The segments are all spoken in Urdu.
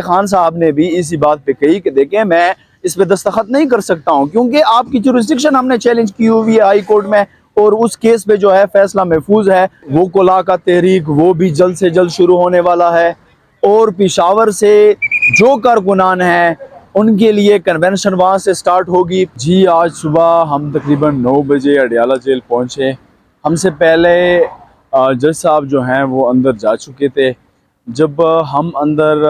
خان صاحب نے بھی اسی بات پہ کہی کہ دیکھیں میں اس پہ دستخط نہیں کر سکتا ہوں کیونکہ آپ کی جورسڈکشن ہم نے چیلنج کی ہوئی ہے ہائی کورٹ میں، اور اس کیس پہ جو ہے فیصلہ محفوظ ہے۔ وہ کولا کا تحریک وہ بھی جلد سے جلد شروع ہونے والا ہے، اور پشاور سے جو کارکنان ہیں ان کے لیے کنونشن وہاں سے سٹارٹ ہوگی۔ جی آج صبح ہم تقریباً 9 بجے اڈیالہ جیل پہنچے۔ ہم سے پہلے جج صاحب جو ہیں وہ اندر جا چکے تھے۔ جب ہم اندر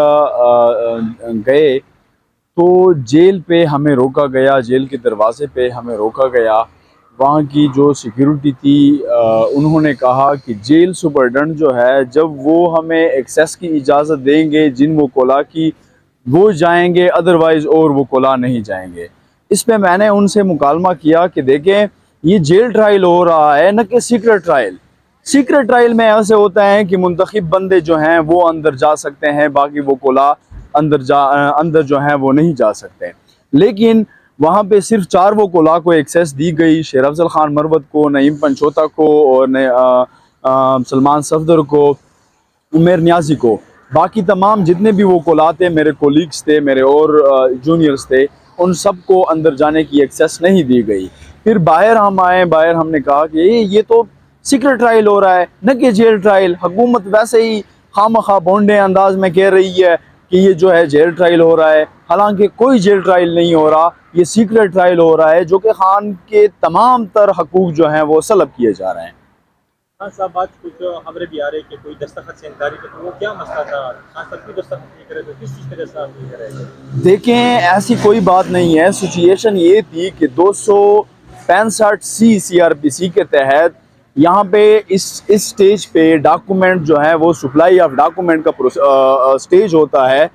گئے تو جیل پہ ہمیں روکا گیا، جیل کے دروازے پہ ہمیں روکا گیا۔ وہاں کی جو سیکیورٹی تھی انہوں نے کہا کہ جیل سپرڈنٹ جو ہے جب وہ ہمیں ایکسیس کی اجازت دیں گے جن وہ کولا کی وہ جائیں گے، ادروائز اور وہ کولا نہیں جائیں گے۔ اس پہ میں نے ان سے مکالمہ کیا کہ دیکھیں یہ جیل ٹرائل ہو رہا ہے نہ کہ سیکرٹ ٹرائل۔ سیکرٹ ٹرائل میں ایسے ہوتا ہے کہ منتخب بندے جو ہیں وہ اندر جا سکتے ہیں، باقی وہ کولا اندر جو ہیں وہ نہیں جا سکتے۔ لیکن وہاں پہ صرف 4 وہ کولا کو ایکسیس دی گئی، شیر افضل خان مروت کو، نعیم پنچوتا کو، اور سلمان صفدر کو، عمیر نیازی کو۔ باقی تمام جتنے بھی وہ کولا تھے، میرے کولیگز تھے، میرے اور جونیئرز تھے، ان سب کو اندر جانے کی ایکسیس نہیں دی گئی۔ پھر باہر ہم آئے، باہر ہم نے کہا کہ یہ تو سیکرٹ ٹرائل ہو رہا ہے نہ کہ جیل ٹرائل۔ حکومت ویسے ہی خواہ بونڈے انداز میں کہہ رہی ہے کہ یہ جو ہے جیل ٹرائل ہو رہا ہے، حالانکہ کوئی جیل ٹرائل نہیں ہو رہا، یہ سیکرٹ ٹرائل ہو رہا ہے جو کہ خان کے تمام تر حقوق جو ہیں وہ سلب کیے جا رہے ہیں۔ خان صاحب بات کچھ خبریں بھی آ رہی کہ کوئی دستخط سے انکاری کا، تو وہ کیا مسئلہ تھا؟ خان صاحب کی دستخط نہیں کرے تو کس چیز کا دستخط نہیں کرے؟ دیکھیں ایسی کوئی بات نہیں ہے، سچویشن یہ تھی کہ 265 سی آر پی سی کے تحت یہاں پہ اس سٹیج پہ ڈاکومنٹ جو ہے وہ سپلائی آف ڈاکومنٹ کا سٹیج ہوتا ہے۔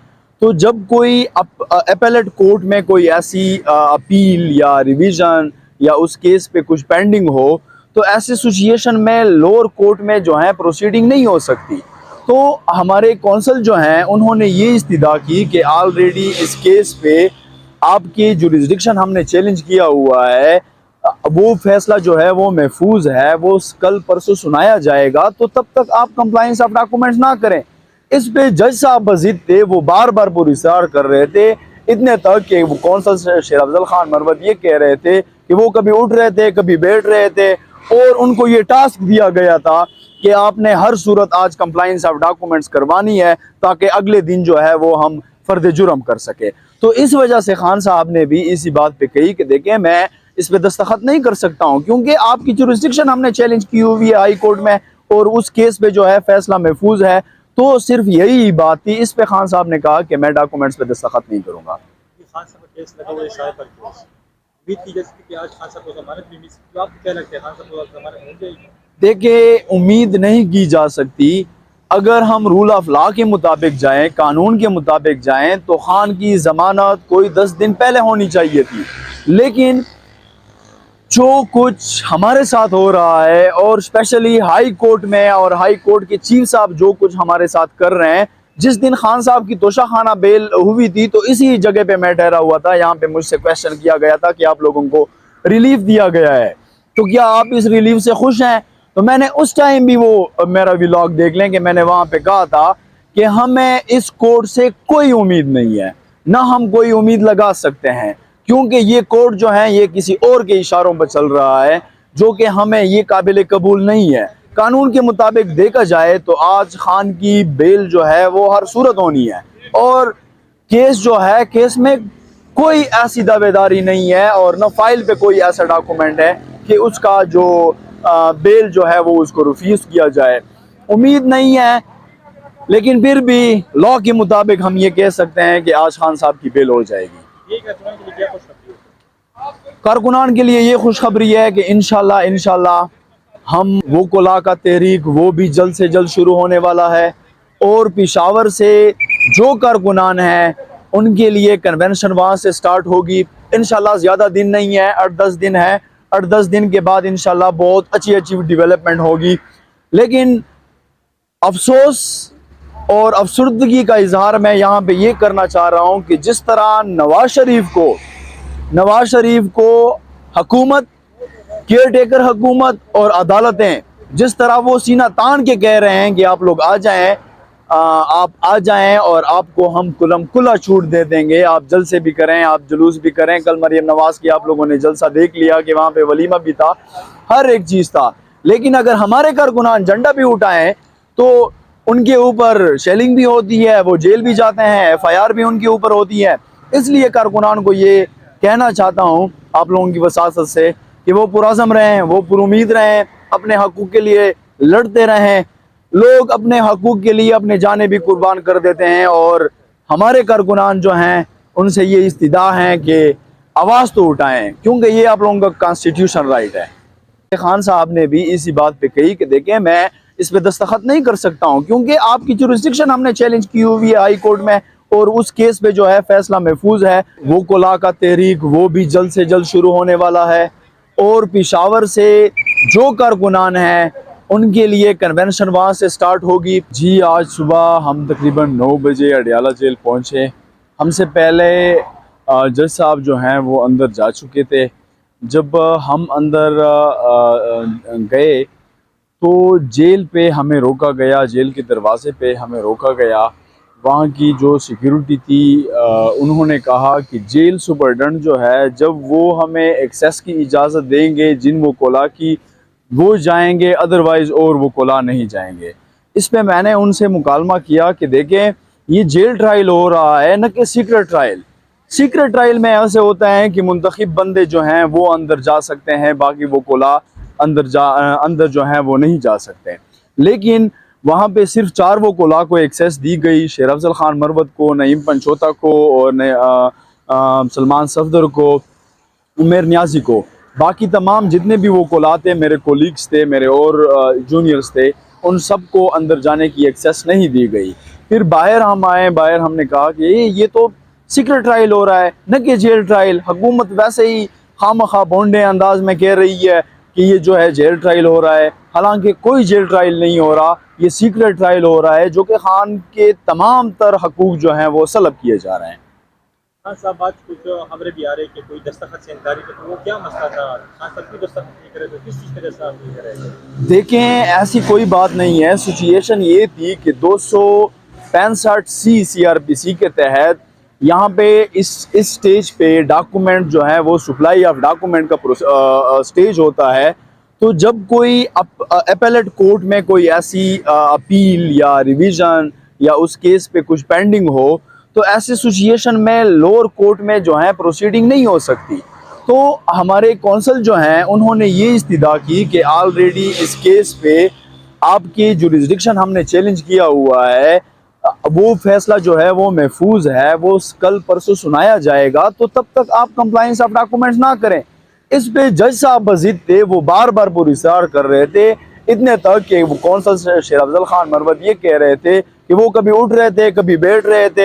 تو جب کوئی اپیلیٹ کورٹ میں کوئی ایسی اپیل یا ریویژن یا اس کیس پہ کچھ پینڈنگ ہو تو ایسے سچویشن میں لوور کورٹ میں جو ہے پروسیڈنگ نہیں ہو سکتی۔ تو ہمارے کونسل جو ہیں انہوں نے یہ استدعا کی کہ آلریڈی اس کیس پہ آپ کی جورسڈکشن ہم نے چیلنج کیا ہوا ہے، وہ فیصلہ جو ہے وہ محفوظ ہے، وہ کل پرسوں سنایا جائے گا، تو تب تک آپ کمپلائنس آف ڈاکومنٹس نہ کریں۔ اس پہ جج صاحب بضد تھے، وہ بار بار پرسرار کر رہے تھے، اتنے تک کہ وہ کونسل شیر افضل خان مروت یہ کہہ رہے تھے کہ وہ کبھی اٹھ رہے تھے کبھی بیٹھ رہے تھے، اور ان کو یہ ٹاسک دیا گیا تھا کہ آپ نے ہر صورت آج کمپلائنس آف ڈاکومنٹس کروانی ہے تاکہ اگلے دن جو ہے وہ ہم فرد جرم کر سکے۔ تو اس وجہ سے خان صاحب نے بھی اسی بات پہ کہی کہ دیکھیں میں اس پہ دستخط نہیں کر سکتا ہوں کیونکہ آپ کی جورسڈکشن ہم نے چیلنج کی ہوئی ہے ہائی کورٹ میں، اور اس کیس پہ جو ہے فیصلہ محفوظ ہے۔ تو صرف یہی بات تھی، اس پہ خان صاحب نے کہا کہ میں ڈاکومنٹس پہ دستخط نہیں کروں گا۔ خان صاحب کا کیس لگا ہوا ہے شائع پر کیس، امید کی جا سکتی کہ آج خان صاحب کو ضمانت بھی مل سکتی ہے۔ آپ کو کیا لگتا ہے خان صاحب کو ضمانت مل جائے گی؟ دیکھیں امید نہیں کی جا سکتی، اگر ہم رول آف لا کے مطابق جائیں، قانون کے مطابق جائیں تو خان کی ضمانت کوئی 10 دن پہلے ہونی چاہیے تھی۔ لیکن جو کچھ ہمارے ساتھ ہو رہا ہے، اور اسپیشلی ہائی کورٹ میں اور ہائی کورٹ کے چیف صاحب جو کچھ ہمارے ساتھ کر رہے ہیں، جس دن خان صاحب کی توشہ خانہ بیل ہوئی تھی تو اسی جگہ پہ میں ٹھہرا ہوا تھا، یہاں پہ مجھ سے کویشچن کیا گیا تھا کہ آپ لوگوں کو ریلیف دیا گیا ہے تو کیا آپ اس ریلیف سے خوش ہیں؟ تو میں نے اس ٹائم بھی وہ میرا ولاگ دیکھ لیں کہ میں نے وہاں پہ کہا تھا کہ ہمیں اس کورٹ سے کوئی امید نہیں ہے، نہ ہم کوئی امید لگا سکتے ہیں، کیونکہ یہ کورٹ جو ہے یہ کسی اور کے اشاروں پر چل رہا ہے جو کہ ہمیں یہ قابل قبول نہیں ہے۔ قانون کے مطابق دیکھا جائے تو آج خان کی بیل جو ہے وہ ہر صورت ہونی ہے، اور کیس جو ہے کیس میں کوئی ایسی دعوے داری نہیں ہے، اور نہ فائل پہ کوئی ایسا ڈاکومنٹ ہے کہ اس کا جو بیل جو ہے وہ اس کو ریفیوز کیا جائے۔ امید نہیں ہے، لیکن پھر بھی لا کے مطابق ہم یہ کہہ سکتے ہیں کہ آج خان صاحب کی بیل ہو جائے گی۔ کارکنان کے لیے یہ خوشخبری ہے کہ انشاءاللہ ہم وہ کولا کا تحریک وہ بھی جلد سے جلد شروع ہونے والا ہے، اور پشاور سے جو کارکنان ہیں ان کے لیے کنونشن وہاں سے سٹارٹ ہوگی۔ انشاءاللہ زیادہ دن نہیں ہے، 8-10 دن ہے، 8-10 دن کے بعد انشاءاللہ بہت اچھی ڈیولپمنٹ ہوگی۔ لیکن افسوس اور افسردگی کا اظہار میں یہاں پہ یہ کرنا چاہ رہا ہوں کہ جس طرح نواز شریف کو حکومت، کیئر ٹیکر حکومت اور عدالتیں جس طرح وہ سینہ تان کے کہہ رہے ہیں کہ آپ لوگ آ جائیں، آپ آ جائیں اور آپ کو ہم کھلا چھوٹ دے دیں گے، آپ جلد سے بھی کریں، آپ جلوس بھی کریں۔ کل مریم نواز کی آپ لوگوں نے جلسہ دیکھ لیا کہ وہاں پہ ولیمہ بھی تھا، ہر ایک چیز تھا، لیکن اگر ہمارے کارکنان جھنڈا بھی اٹھائیں تو ان کے اوپر شیلنگ بھی ہوتی ہے، وہ جیل بھی جاتے ہیں، ایف آئی آر بھی ان کے اوپر ہوتی ہے۔ اس لیے کارکنان کو یہ کہنا چاہتا ہوں آپ لوگوں کی وساطت سے کہ وہ پرعزم رہیں، وہ پر امید رہیں، اپنے حقوق کے لیے لڑتے رہیں۔ لوگ اپنے حقوق کے لیے اپنے جانیں بھی قربان کر دیتے ہیں، اور ہمارے کارکنان جو ہیں ان سے یہ استدعا ہے کہ آواز تو اٹھائیں، کیونکہ یہ آپ لوگوں کا کانسٹیٹیوشن رائٹ ہے۔ خان صاحب نے بھی اسی بات پہ کہی کہ دیکھیں میں اس پہ دستخط نہیں کر سکتا ہوں، کیونکہ آپ کی جورسڈکشن ہم نے چیلنج کی ہوئی ہے ہائی کورٹ میں، اور اس کیس پہ جو ہے فیصلہ محفوظ ہے۔ وہ کولا کا تحریک وہ بھی جلد سے جلد شروع ہونے والا ہے، اور پشاور سے جو کارکنان ہیں ان کے لیے کنونشن وہاں سے سٹارٹ ہوگی۔ جی آج صبح ہم تقریباً 9 بجے اڈیالہ جیل پہنچے۔ ہم سے پہلے جج صاحب جو ہیں وہ اندر جا چکے تھے۔ جب ہم اندر گئے تو جیل پہ ہمیں روکا گیا، جیل کے دروازے پہ ہمیں روکا گیا۔ وہاں کی جو سیکیورٹی تھی انہوں نے کہا کہ جیل سپرڈنٹ جو ہے جب وہ ہمیں ایکسیس کی اجازت دیں گے جن وہ کولا کی، وہ جائیں گے، ادروائز اور وہ کولا نہیں جائیں گے۔ اس پہ میں نے ان سے مکالمہ کیا کہ دیکھیں یہ جیل ٹرائل ہو رہا ہے نہ کہ سیکرٹ ٹرائل۔ سیکرٹ ٹرائل میں ایسے ہوتا ہے کہ منتخب بندے جو ہیں وہ اندر جا سکتے ہیں، باقی وہ کولا اندر جو ہیں وہ نہیں جا سکتے، لیکن وہاں پہ صرف 4 وہ کولا کو ایکسیس دی گئی، شیر افضل خان مروت کو، نعیم پنچوتا کو، اور سلمان صفدر کو، عمیر نیازی کو۔ باقی تمام جتنے بھی وہ کولا تھے، میرے کولیگز تھے، میرے اور جونیئرز تھے، ان سب کو اندر جانے کی ایکسیس نہیں دی گئی۔ پھر باہر ہم آئے، باہر ہم نے کہا کہ یہ تو سیکرٹ ٹرائل ہو رہا ہے نہ کہ جیل ٹرائل۔ حکومت ویسے ہی خواہ بونڈے انداز میں کہہ رہی ہے کہ یہ جو ہے جیل ٹرائل ہو رہا ہے، حالانکہ کوئی جیل ٹرائل نہیں ہو رہا، یہ سیکرٹ ٹرائل ہو رہا ہے، جو کہ خان کے تمام تر حقوق جو ہیں وہ سلب کیے جا رہے ہیں۔ خان صاحب آج کچھ خبریں بھی آ رہی کہ کوئی دستخط سے انکاری کا، تو وہ کیا مسئلہ تھا؟ خان صاحب کی دستخط نہیں کرے تو کس چیز طرح سے آپ نہیں کرے گے؟ دیکھیں ایسی کوئی بات نہیں ہے، سچویشن یہ تھی کہ 265 سی آر پی سی کے تحت یہاں پہ اس سٹیج پہ ڈاکومنٹ جو ہے وہ سپلائی آف ڈاکومنٹ کا سٹیج ہوتا ہے۔ تو جب کوئی اپیلیٹ کورٹ میں کوئی ایسی اپیل یا ریویژن یا اس کیس پہ کچھ پینڈنگ ہو تو ایسی سچویشن میں لوور کورٹ میں جو ہے پروسیڈنگ نہیں ہو سکتی۔ تو ہمارے کونسل جو ہیں انہوں نے یہ استدعا کی کہ آلریڈی اس کیس پہ آپ کی جورسڈکشن ہم نے چیلنج کیا ہوا ہے، وہ فیصلہ جو ہے وہ محفوظ ہے، وہ کل پرسوں سنایا جائے گا، تو تب تک آپ کمپلائنس آف ڈاکومنٹس نہ کریں۔ اس پہ جج صاحب بضد تھے، وہ بار بار پرسرار کر رہے تھے، اتنے تک کہ وہ کونسل شیر افضل خان مروت یہ کہہ رہے تھے کہ وہ کبھی اٹھ رہے تھے، کبھی بیٹھ رہے تھے۔